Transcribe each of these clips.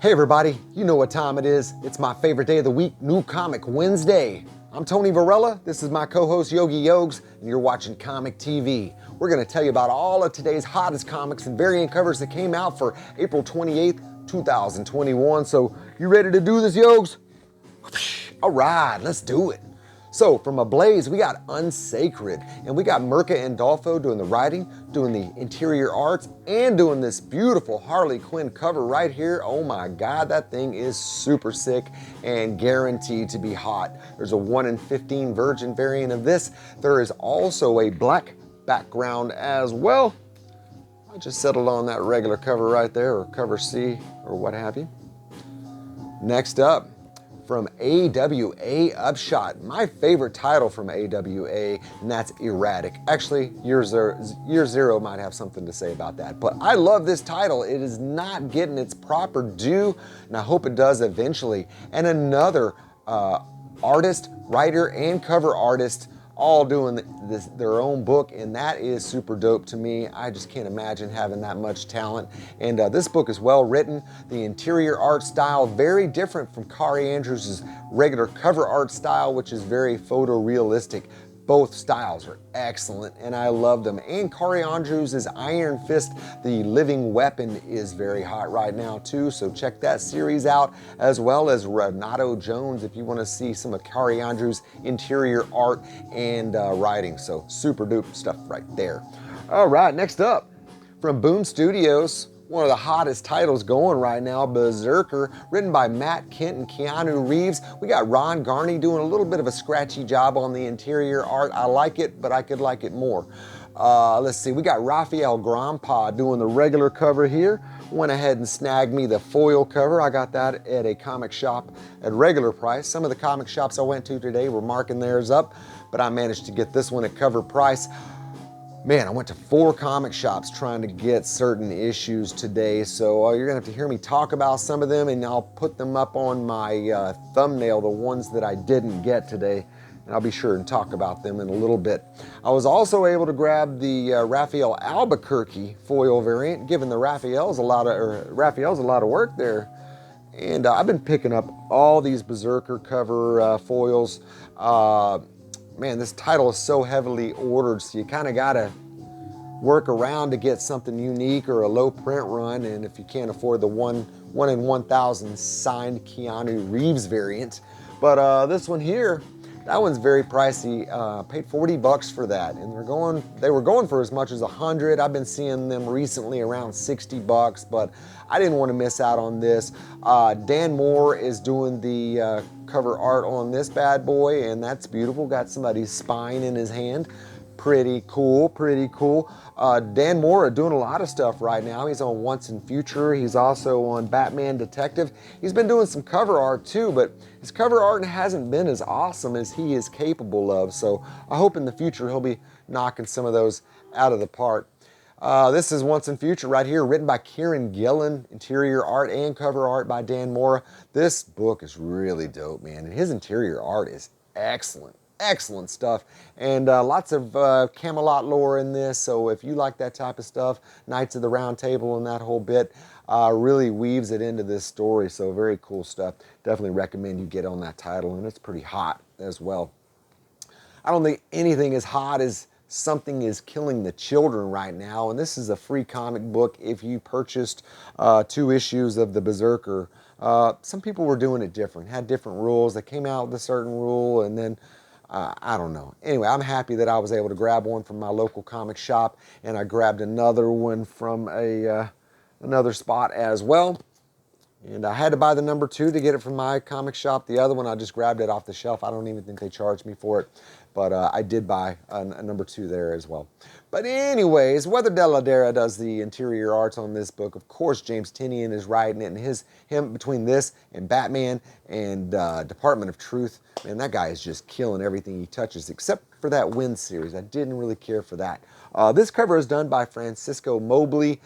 Hey everybody, you know what time it is. It's my favorite day of the week, New Comic Wednesday. I'm Tony Varela, this is my co-host Yogi Yogs, and you're watching Comic TV. We're going to tell you about all of today's hottest comics and variant covers that came out for April 28th, 2021. So, you ready to do this, Yogs? All right, let's do it. So from Ablaze, we got Unsacred, and we got Mirka Andolfo doing the writing, doing the interior arts, and doing this beautiful Harley Quinn cover right here. Oh my God, that thing is super sick and guaranteed to be hot. There's a 1 in 15 virgin variant of this. There is also a black background as well. I just settled on that regular cover right there, or cover C, or what have you. Next up, from AWA Upshot, my favorite title from AWA, and that's Erratic. Actually, Year Zero might have something to say about that, but I love this title. It is not getting its proper due, and I hope it does eventually. And another artist, writer, and cover artist all doing their own book, and that is super dope to me. I just can't imagine having that much talent. And this book is well written. The interior art style, very different from Kari Andrews' regular cover art style, which is very photorealistic. Both styles are excellent, and I love them. And Kari Andrews' Iron Fist, the living weapon, is very hot right now too, so check that series out, as well as Renato Jones if you want to see some of Kari Andrews' interior art and writing. So super duper stuff right there. All right, next up, from Boom Studios, one of the hottest titles going right now, Berserker, written by Matt Kent and Keanu Reeves. We got Ron Garney doing a little bit of a scratchy job on the interior art. I like it, but I could like it more. Let's see, we got Rafael Grandpa doing the regular cover here. Went ahead and snagged me the foil cover. I got that at a comic shop at regular price. Some of the comic shops I went to today were marking theirs up, but I managed to get this one at cover price. Man, I went to 4 comic shops trying to get certain issues today, so you're gonna have to hear me talk about some of them, and I'll put them up on my thumbnail, the ones that I didn't get today, and I'll be sure and talk about them in a little bit. I was also able to grab the Raphael Albuquerque foil variant, giving the Raphael's a lot of work there. And I've been picking up all these Berserker cover foils. Man, this title is so heavily ordered, so you kind of got to work around to get something unique or a low print run, and if you can't afford the 1 in 1,000 signed Keanu Reeves variant. But this one here, that one's very pricey. Paid 40 bucks for that, and they were going for as much as 100. I've been seeing them recently around 60 bucks, but I didn't want to miss out on this. Dan Moore is doing the cover art on this bad boy, and that's beautiful. Got somebody's spine in his hand. Pretty cool, pretty cool. Dan Moore doing a lot of stuff right now. He's on Once and Future. He's also on Batman Detective. He's been doing some cover art too, but his cover art hasn't been as awesome as he is capable of. So I hope in the future he'll be knocking some of those out of the park. This is Once and Future right here, written by Kieran Gillen, interior art and cover art by Dan Moore. This book is really dope, man, and his interior art is excellent. Excellent stuff, and lots of Camelot lore in this, so if you like that type of stuff, Knights of the Round Table and that whole bit, really weaves it into this story, so very cool stuff. Definitely recommend you get on that title, and it's pretty hot as well. I don't think anything as hot as Something is Killing the Children right now, and this is a free comic book if you purchased 2 issues of the Berserker. Some people were doing it different, had different rules. They came out with a certain rule, and then I don't know. Anyway, I'm happy that I was able to grab one from my local comic shop, and I grabbed another one from another spot as well. And I had to buy the number 2 to get it from my comic shop. The other one, I just grabbed it off the shelf. I don't even think they charged me for it. But I did buy a number 2 there as well. But anyways, Weather Deladera does the interior arts on this book. Of course, James Tynion is writing it, and him between this and Batman and Department of Truth, man, that guy is just killing everything he touches, except for that Wind series. I didn't really care for that. This cover is done by Francisco Mobley.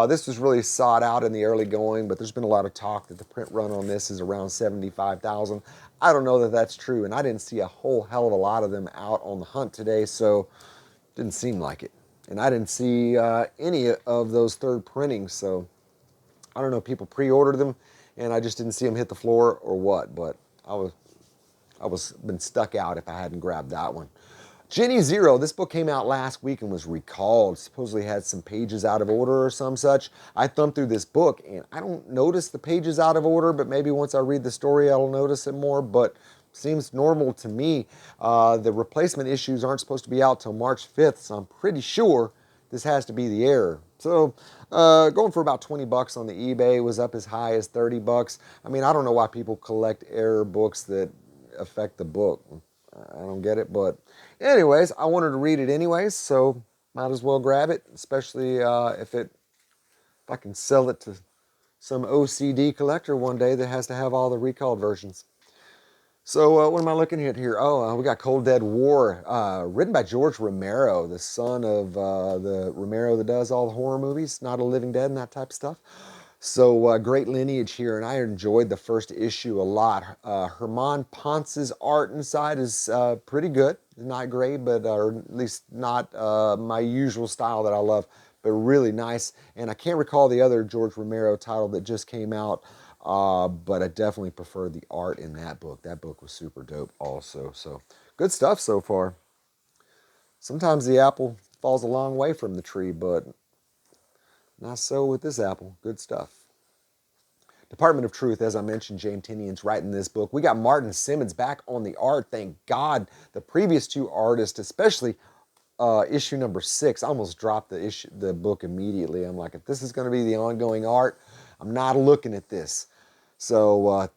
This was really sought out in the early going, but there's been a lot of talk that the print run on this is around 75,000. I don't know that that's true, and I didn't see a whole hell of a lot of them out on the hunt today, so didn't seem like it. And I didn't see any of those third printings, so I don't know if people pre-ordered them and I just didn't see them hit the floor or what, but I was been stuck out if I hadn't grabbed that one. Jenny Zero, this book came out last week and was recalled. Supposedly had some pages out of order or some such. I thumbed through this book and I don't notice the pages out of order, but maybe once I read the story I'll notice it more, but seems normal to me. The replacement issues aren't supposed to be out till March 5th, so I'm pretty sure this has to be the error. So going for about 20 bucks on the eBay, was up as high as 30 bucks. I mean, I don't know why people collect error books that affect the book. I don't get it, but anyways, I wanted to read it anyways, so might as well grab it, especially if I can sell it to some OCD collector one day that has to have all the recalled versions. So what am I looking at here? Oh, we got Cold Dead War, written by George Romero, the son of the Romero that does all the horror movies, Not a Living Dead and that type of stuff. So great lineage here, and I enjoyed the first issue a lot. Herman Ponce's art inside is pretty good. Not great, but or at least not my usual style that I love, but really nice. And I can't recall the other George Romero title that just came out, but I definitely prefer the art in that book. That book was super dope also. So good stuff so far. Sometimes the apple falls a long way from the tree, but not so with this apple. Good stuff. Department of Truth, as I mentioned, James Tinian's writing this book. We got Martin Simmons back on the art. Thank God. The previous two artists, especially issue number 6, I almost dropped the book immediately. I'm like, if this is going to be the ongoing art, I'm not looking at this. So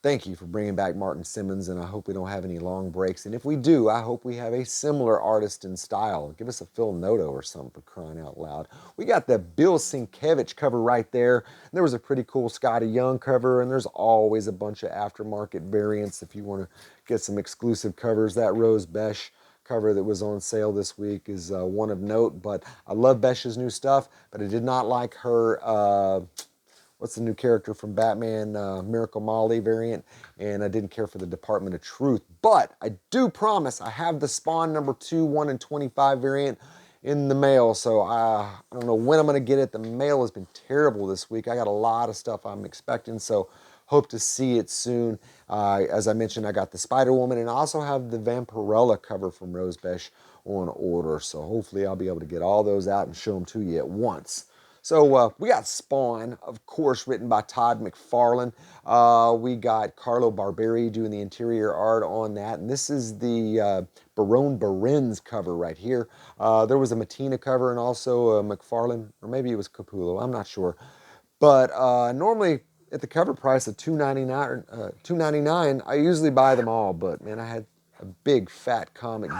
thank you for bringing back Martin Simmons, and I hope we don't have any long breaks. And if we do, I hope we have a similar artist in style. Give us a Phil Noto or something, for crying out loud. We got the Bill Sienkiewicz cover right there. And there was a pretty cool Scotty Young cover, and there's always a bunch of aftermarket variants if you want to get some exclusive covers. That Rose Besch cover that was on sale this week is one of note, but I love Besch's new stuff, but I did not like her... what's the new character from Batman, Miracle Molly variant, and I didn't care for the Department of Truth. But I do promise I have the Spawn number 2, 1 in 25 variant in the mail, so I don't know when I'm going to get it. The mail has been terrible this week. I got a lot of stuff I'm expecting, so hope to see it soon. As I mentioned, I got the Spider-Woman, and I also have the Vampirella cover from Rose Besch on order, so hopefully I'll be able to get all those out and show them to you at once. So we got Spawn, of course, written by Todd McFarlane. We got Carlo Barberi doing the interior art on that. And this is the Barone Baren's cover right here. There was a Mattina cover and also a McFarlane, or maybe it was Capullo, I'm not sure. But normally at the cover price of $2.99, I usually buy them all. But man, I had a big fat comic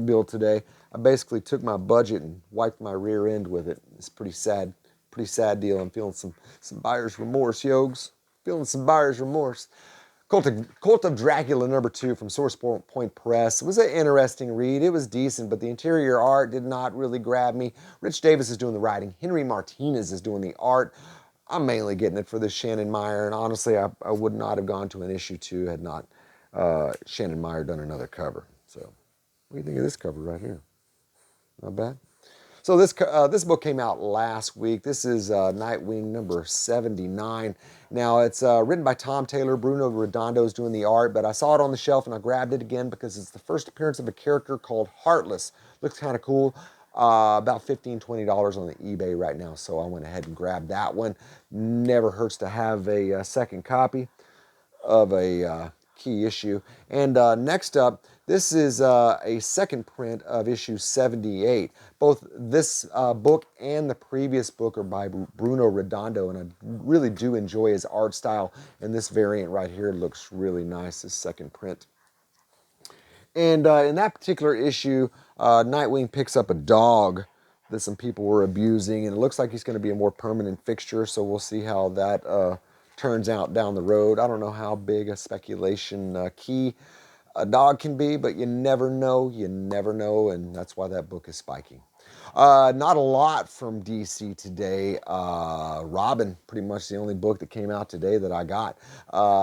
bill today. I basically took my budget and wiped my rear end with it. It's pretty sad deal. I'm feeling some buyer's remorse, Yogs. Feeling some buyer's remorse. Cult of Dracula number 2 from Source Point Press. It was an interesting read. It was decent, but the interior art did not really grab me. Rich Davis is doing the writing. Henry Martinez is doing the art. I'm mainly getting it for this Shannon Meyer, and honestly, I would not have gone to an issue 2 had not Shannon Meyer done another cover. So, what do you think of this cover right here? Not bad. So this book came out last week. This is Nightwing number 79. Now it's written by Tom Taylor. Bruno Redondo is doing the art, but I saw it on the shelf and I grabbed it again because it's the first appearance of a character called Heartless. Looks kind of cool. About $15, $20 on the eBay right now, so I went ahead and grabbed that one. Never hurts to have a second copy of a key issue. And next up, this is a second print of issue 78. Both this book and the previous book are by Bruno Redondo, and I really do enjoy his art style. And this variant right here looks really nice, this second print. And in that particular issue, Nightwing picks up a dog that some people were abusing, and it looks like he's going to be a more permanent fixture, so we'll see how that turns out down the road. I don't know how big a speculation key a dog can be, but you never know, and that's why that book is spiking. Not a lot from DC today. Robin, pretty much the only book that came out today that I got.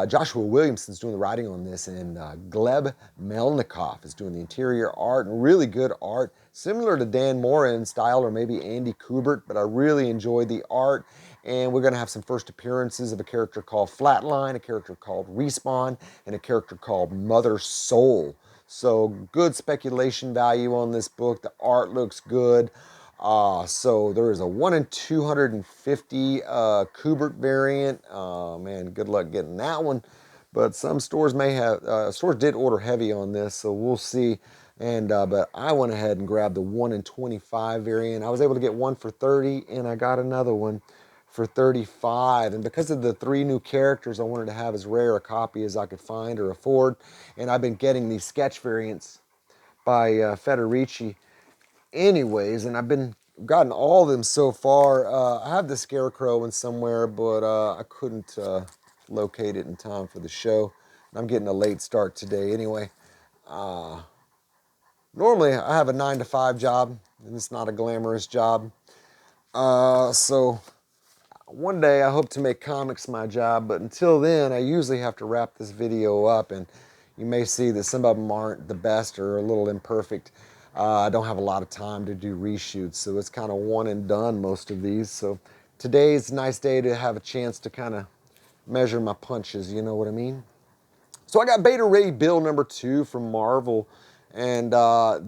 Joshua Williamson's doing the writing on this, and Gleb Melnikov is doing the interior art, and really good art, similar to Dan Mora in style, or maybe Andy Kubert, but I really enjoyed the art. And we're going to have some first appearances of a character called Flatline, a character called Respawn, and a character called Mother Soul. So good speculation value on this book. The art looks good. So there is a 1 in 250 Kubert variant. Man, good luck getting that one. But some stores may have, stores did order heavy on this, so we'll see. And but I went ahead and grabbed the 1 in 25 variant. I was able to get one for 30, and I got another one for 35. And because of the 3 new characters, I wanted to have as rare a copy as I could find or afford. And I've been getting these sketch variants by Federici anyways, and I've been gotten all of them so far. I have the Scarecrow one somewhere, but I couldn't locate it in time for the show. I'm getting a late start today anyway. Normally I have a 9 to 5 job, and it's not a glamorous job. So one day I hope to make comics my job, but until then I usually have to wrap this video up, and you may see that some of them aren't the best or a little imperfect. I don't have a lot of time to do reshoots, so it's kind of one and done, most of these. So today's a nice day to have a chance to kind of measure my punches, you know what I mean? So I got Beta Ray Bill number 2 from Marvel, and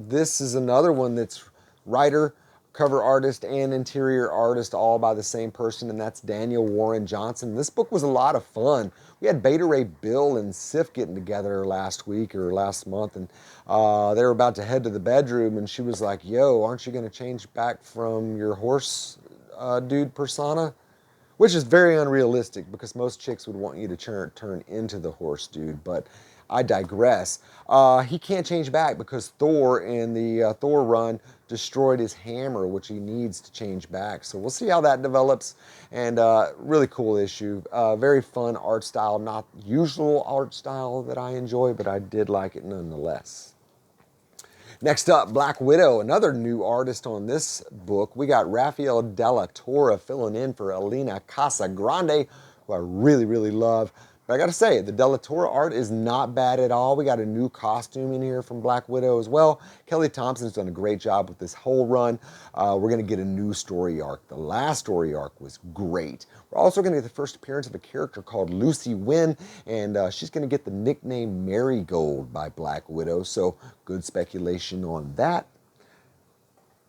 this is another one that's writer, cover artist, and interior artist all by the same person, and that's Daniel Warren Johnson. This book was a lot of fun. We had Beta Ray Bill and Sif getting together last week or last month, and they were about to head to the bedroom, and she was like, yo, aren't you going to change back from your horse dude persona? Which is very unrealistic because most chicks would want you to turn into the horse dude, but I digress. He can't change back because Thor in the Thor run destroyed his hammer, which he needs to change back. So we'll see how that develops, and really cool issue. Very fun art style, not usual art style that I enjoy, but I did like it nonetheless. Next up, Black Widow, another new artist on this book. We got Rafael Della Torre filling in for Elena Casagrande, who I really, really love. But I gotta say, the Della Torre art is not bad at all. We got a new costume in here from Black Widow as well. Kelly Thompson's done a great job with this whole run. We're gonna get a new story arc. The last story arc was great. We're also gonna get the first appearance of a character called Lucy Wynn, and she's gonna get the nickname Marigold by Black Widow, so good speculation on that.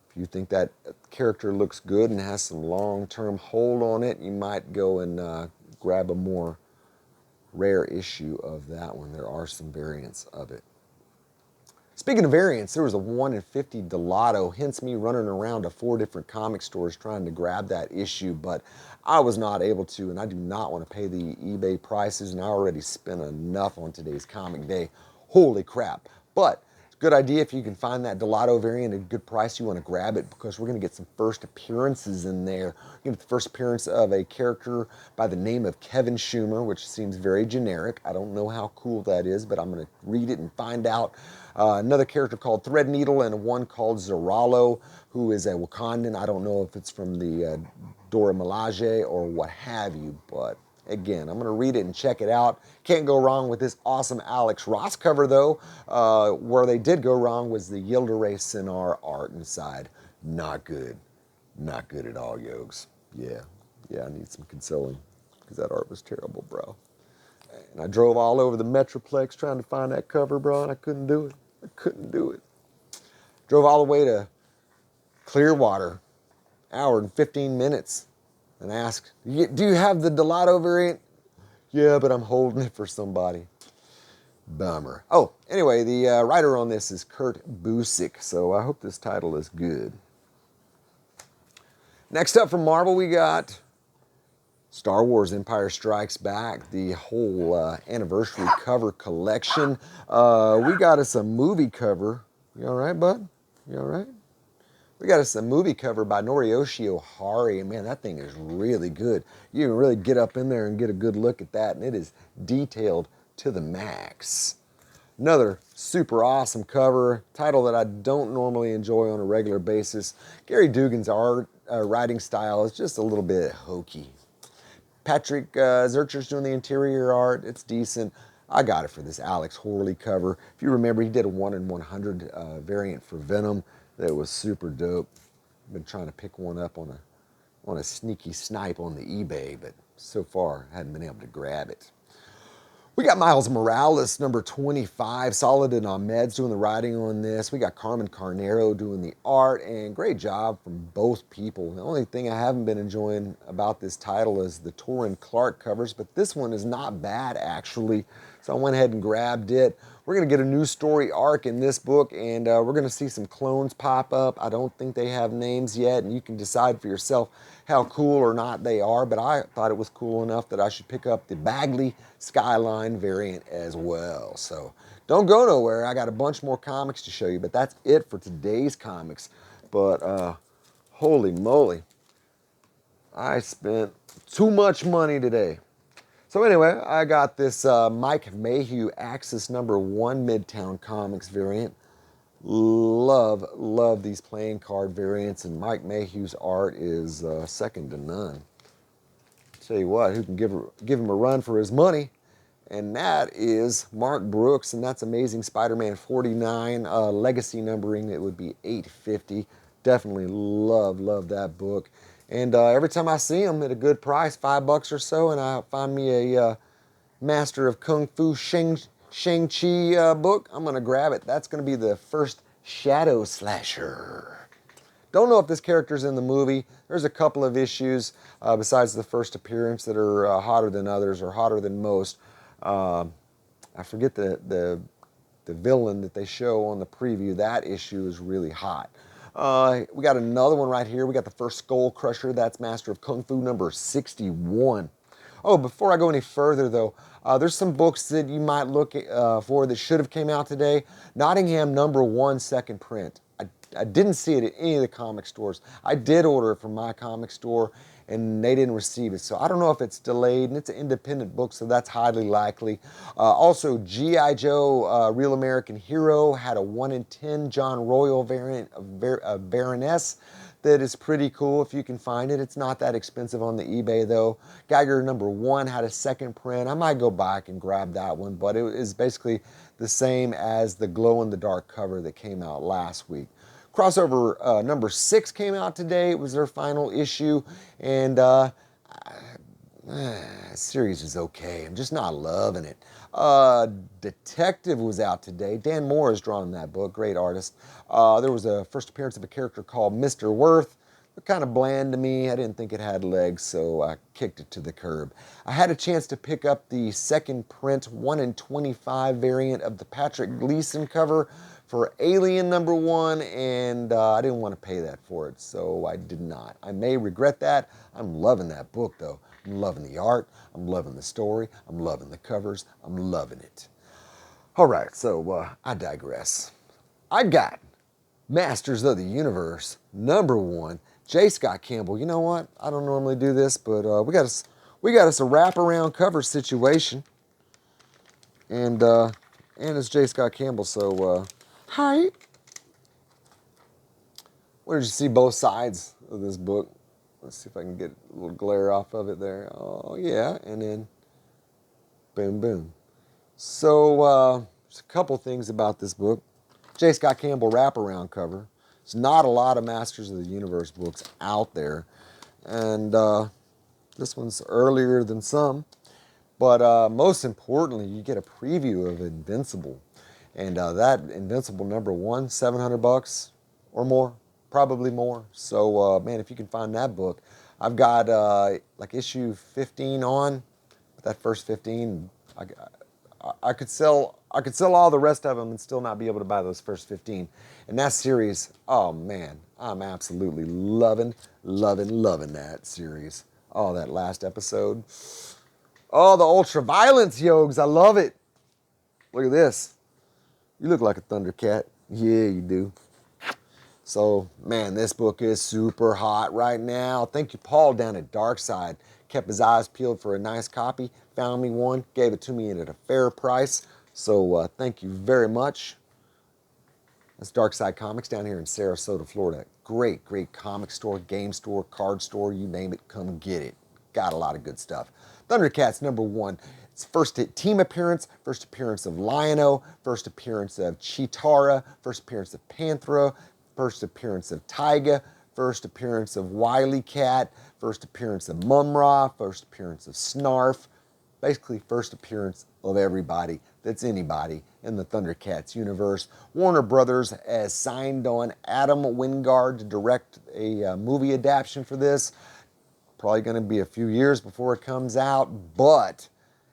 If you think that character looks good and has some long-term hold on it, you might go and grab a more rare issue of that one. There are some variants of it. Speaking of variants, there was a 1 in 50 Delato, hence me running around to 4 different comic stores trying to grab that issue, but I was not able to, and I do not want to pay the eBay prices, and I already spent enough on today's comic day. Holy crap. But good idea if you can find that Delato variant at a good price, you want to grab it because we're going to get some first appearances in there. We're going to get the first appearance of a character by the name of Kevin Schumer, which seems very generic. I don't know how cool that is, but I'm going to read it and find out. Another character called Threadneedle and one called Zoralo, who is a Wakandan. I don't know if it's from the Dora Milaje or what have you, but again, I'm going to read it and check it out. Can't go wrong with this awesome Alex Ross cover, though. Where they did go wrong was the Yildiray Sinar art inside. Not good. Not good at all, Yogs. Yeah, I need some consoling because that art was terrible, bro. And I drove all over the Metroplex trying to find that cover, bro, and I couldn't do it. I couldn't do it. Drove all the way to Clearwater, hour and 15 minutes. And asked, do you have the Delato variant? Yeah, but I'm holding it for somebody. Bummer. Oh, anyway, the writer on this is Kurt Busiek, so I hope this title is good. Next up from Marvel, we got Star Wars Empire Strikes Back, the whole anniversary cover collection. We got us a movie cover. You all right, bud? You all right? We got us a movie cover by Noriyoshi Ohari, and man, that thing is really good. You can really get up in there and get a good look at that, and it is detailed to the max. Another super awesome cover, title that I don't normally enjoy on a regular basis. Gary Dugan's writing style is just a little bit hokey. Patrick Zurcher's doing the interior art. It's decent. I got it for this Alex Horley cover. If you remember, he did a 1 in 100 variant for Venom that was super dope. Been trying to pick one up on on a sneaky snipe on the eBay, but so far I hadn't been able to grab it. We got Miles Morales, number 25. Saladin Ahmed's doing the writing on this. We got Carmen Carnero doing the art, and great job from both people. The only thing I haven't been enjoying about this title is the Torrin Clark covers, but this one is not bad, actually. So I went ahead and grabbed it. We're going to get a new story arc in this book, and we're going to see some clones pop up. I don't think they have names yet, and you can decide for yourself how cool or not they are, but I thought it was cool enough that I should pick up the Bagley Skyline variant as well. So don't go nowhere. I got a bunch more comics to show you, but that's it for today's comics. But holy moly, I spent too much money today. So anyway, I got this Mike Mayhew Axis number 1 Midtown Comics variant. Love these playing card variants, and Mike Mayhew's art is second to none. Tell you what, who can give him a run for his money? And that is Mark Brooks, and that's Amazing Spider-Man 49, legacy numbering. It would be 850. Definitely love that book. And every time I see him at a good price, $5 or so, and I find me a Master of Kung Fu Shang-Chi book, I'm going to grab it. That's going to be the first Shadow Slasher. Don't know if this character's in the movie. There's a couple of issues besides the first appearance that are hotter than others or hotter than most. I forget the villain that they show on the preview. That issue is really hot. We got another one right here. We got the first Skull Crusher. That's Master of Kung Fu number 61. Oh, before I go any further, though, there's some books that you might look for that should have came out today. Nottingham number 1 second print. I didn't see it at any of the comic stores. I did order it from my comic store, and they didn't receive it. So I don't know if it's delayed, and it's an independent book, so that's highly likely. Also, G.I. Joe Real American Hero had a 1 in 10 John Royal variant of Baroness that is pretty cool if you can find it. It's not that expensive on the eBay, though. Geiger number 1 had a second print. I might go back and grab that one, but it is basically the same as the glow-in-the-dark cover that came out last week. Crossover number 6 came out today. It was their final issue, and series is okay. I'm just not loving it. Detective was out today. Dan Moore has drawn that book. Great artist. There was a first appearance of a character called Mr. Worth. Kind of bland to me. I didn't think it had legs, so I kicked it to the curb. I had a chance to pick up the second print 1 in 25 variant of the Patrick Gleason cover for Alien number 1, and I didn't want to pay that for it, so I did not. I may regret that. I'm loving that book, though. I'm loving the art. I'm loving the story. I'm loving the covers. I'm loving it. All right, so I digress. I got Masters of the Universe number 1. J. Scott Campbell. You know what? I don't normally do this, but we got us a wraparound cover situation, and it's J. Scott Campbell. So hi. Where did you see both sides of this book? Let's see if I can get a little glare off of it there. Oh yeah, and then boom, boom. So there's a couple things about this book. J. Scott Campbell wraparound cover. There's not a lot of Masters of the Universe books out there, and this one's earlier than some. But most importantly, you get a preview of Invincible, and that Invincible number 1, $700 or more, probably more. So man, if you can find that book, I've got like issue 15 on. That first 15, I could sell all the rest of them and still not be able to buy those first 15. And that series, oh man, I'm absolutely loving that series. Oh, that last episode. Oh, the ultra violence, Yogs, I love it. Look at this. You look like a Thundercat. Yeah, you do. So, man, this book is super hot right now. Thank you, Paul, down at Darkside. Kept his eyes peeled for a nice copy. Found me one. Gave it to me at a fair price. So, thank you very much. That's Darkside Comics down here in Sarasota, Florida. Great comic store, game store, card store, you name it, come get it. Got a lot of good stuff. Thundercats number 1. It's first team appearance, first appearance of Lion-O, first appearance of Chitara, first appearance of Panthro, first appearance of Taiga, first appearance of Wily Cat, first appearance of Mumra, first appearance of Snarf, basically first appearance of everybody that's anybody in the Thundercats universe. Warner Brothers has signed on Adam Wingard to direct a movie adaptation for this. Probably going to be a few years before it comes out, but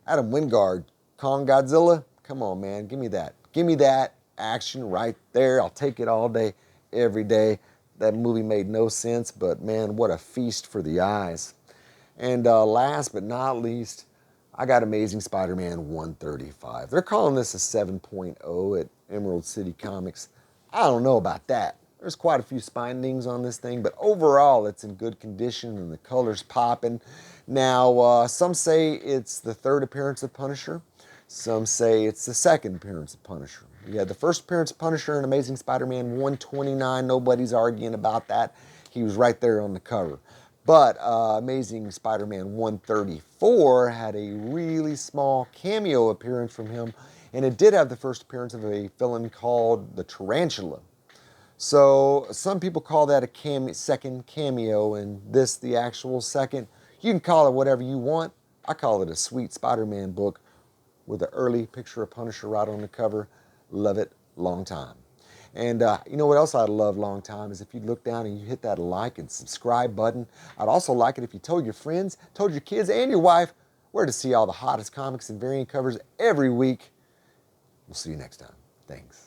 Adam Wingard, Kong Godzilla, come on, man, give me that. Give me that action right there. I'll take it all day, every day. That movie made no sense, but man, what a feast for the eyes. And last but not least, I got Amazing Spider-Man 135. They're calling this a 7.0 at Emerald City Comics. I don't know about that. There's quite a few spindings on this thing, but overall it's in good condition and the color's popping. Now, some say it's the third appearance of Punisher. Some say it's the second appearance of Punisher. You had the first appearance of Punisher in Amazing Spider-Man 129. Nobody's arguing about that. He was right there on the cover. But Amazing Spider-Man 134 had a really small cameo appearance from him, and it did have the first appearance of a villain called the Tarantula. So some people call that a second cameo, and this the actual second. You can call it whatever you want. I call it a sweet Spider-Man book with an early picture of Punisher right on the cover. Love it, long time. And you know what else I'd love long time is if you'd look down and you hit that like and subscribe button. I'd also like it if you told your friends, told your kids and your wife where to see all the hottest comics and variant covers every week. We'll see you next time. Thanks.